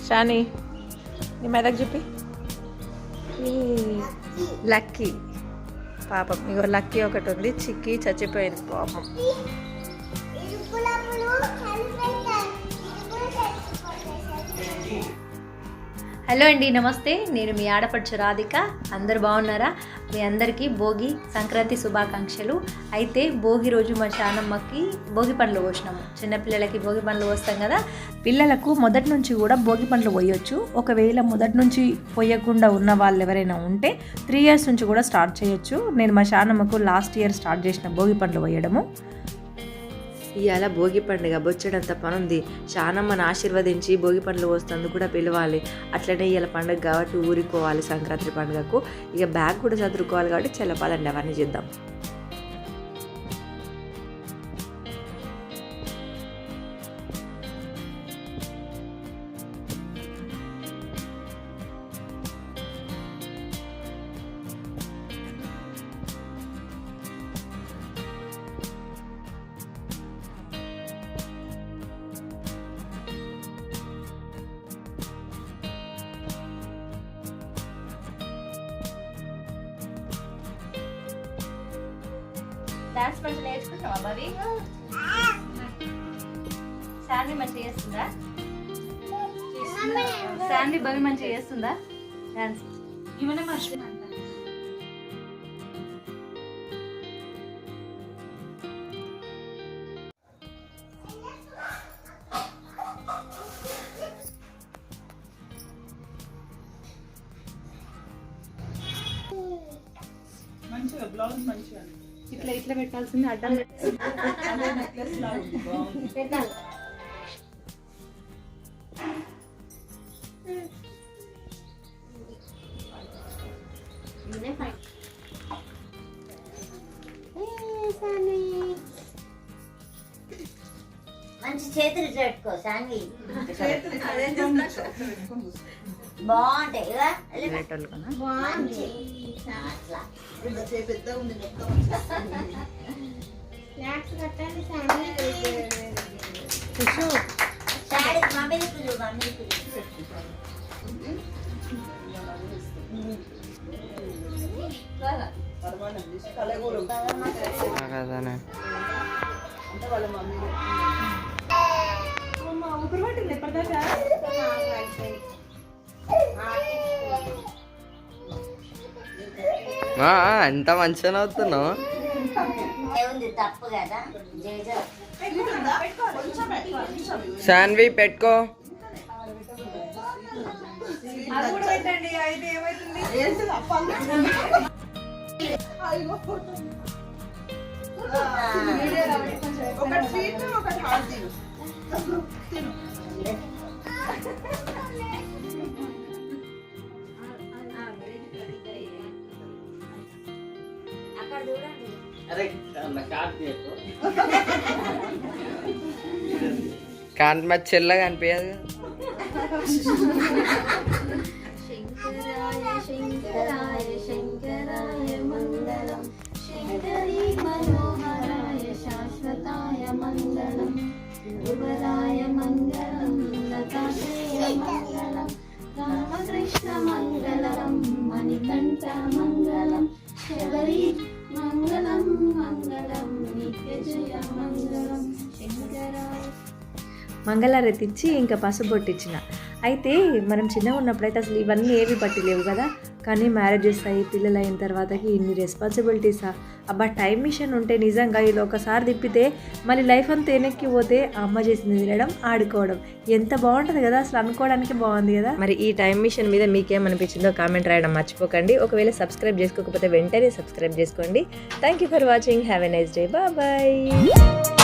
షాని నీ మెదక్ చెప్పి లక్కీ పాపం ఇగో లక్కీ ఒకటి ఉంది, చిక్కి చచ్చిపోయింది పాపం. హలో అండి, నమస్తే. నేను మీ ఆడపడుచు రాధిక. అందరు బాగున్నారా? మీ అందరికీ భోగి సంక్రాంతి శుభాకాంక్షలు. అయితే భోగి రోజు మా శానమ్మకి భోగి పండ్లు పోసినాము. చిన్నపిల్లలకి భోగి పండ్లు పోస్తాం కదా, పిల్లలకు మొదటి నుంచి కూడా భోగి పండ్లు పోయొచ్చు. ఒకవేళ మొదటి నుంచి పోయకుండా ఉన్న వాళ్ళు ఎవరైనా ఉంటే 3 years నుంచి కూడా స్టార్ట్ చేయొచ్చు. నేను మా శానమ్మకు లాస్ట్ ఇయర్ స్టార్ట్ చేసిన భోగి పండ్లు పోయడము. ఇవాళ భోగి పండుగ, బొచ్చడంత పనుంది. శానమ్మను ఆశీర్వదించి భోగి పండ్లు పోస్తుంది కూడా పిలవాలి. అట్లనే ఇవాళ పండుగ కాబట్టి ఊరికోవాలి సంక్రాంతి పండుగకు. ఇక బ్యాగ్ కూడా చదువుకోవాలి కాబట్టి చెల్లపాలండి, అవన్నీ చేద్దాం. డాన్స్ మంచిగా నేర్చుకుంటావా మరి? శాన్వి మంచిగా చేస్తుందా? శాన్వి బాగా మంచిగా చేస్తుందా డాన్స్? ఇవన్నీ మర్చిపోయినా మంచిగా బ్లౌజ్ మంచిగా ఇట్లా ఇట్లా పెట్టాల్సింది, అడ్డం పెట్టాలి. మంచి చేతులు పెట్టుకో సాంగి, బాగుంటాయి కదా. ఎంత మంచిగా అవుతున్నావు. తప్పు కదా, శాన్వి పెట్టుకో. కాంత మరి చెల్లగా అనిపించదు. శంకరాయ శంకరాయ శంకరాయ మంగళం, శంకరీ మనోహరాయ శాశ్వతాయ మంగళం, ధ్రువరాయ మంగళం, లతాశ్రేయ మంగళం, రామకృష్ణ మంగళం, మణికంఠ మంగళం, శబరి మంగళం మంగళం, నిత్యజయ మంగళం, శంకరాయ. మంగళారతి ఇచ్చి ఇంకా పసుబొట్టించిన. అయితే మనం చిన్నగా ఉన్నప్పుడైతే అసలు ఇవన్నీ ఏవి పట్టిలేవు కదా, కానీ మ్యారేజెస్ అయ్యి పిల్లలు అయిన తర్వాతకి ఇన్ని రెస్పాన్సిబిలిటీసా. అబ్బా, టైం మిషన్ ఉంటే నిజంగా ఇది ఒకసారి తిప్పితే మళ్ళీ లైఫ్ అంతా వెనక్కి పోతే అమ్మ చేసింది తినడం, ఆడుకోవడం ఎంత బాగుంటుంది కదా. అసలు అనుకోవడానికి బాగుంది కదా. మరి ఈ టైం మిషన్ మీద మీకేమనిపించిందో కామెంట్ రాయడం మర్చిపోకండి. ఒకవేళ సబ్స్క్రైబ్ చేసుకోకపోతే వెంటనే సబ్స్క్రైబ్ చేసుకోండి. Thank you for watching. Have a nice day. Bye.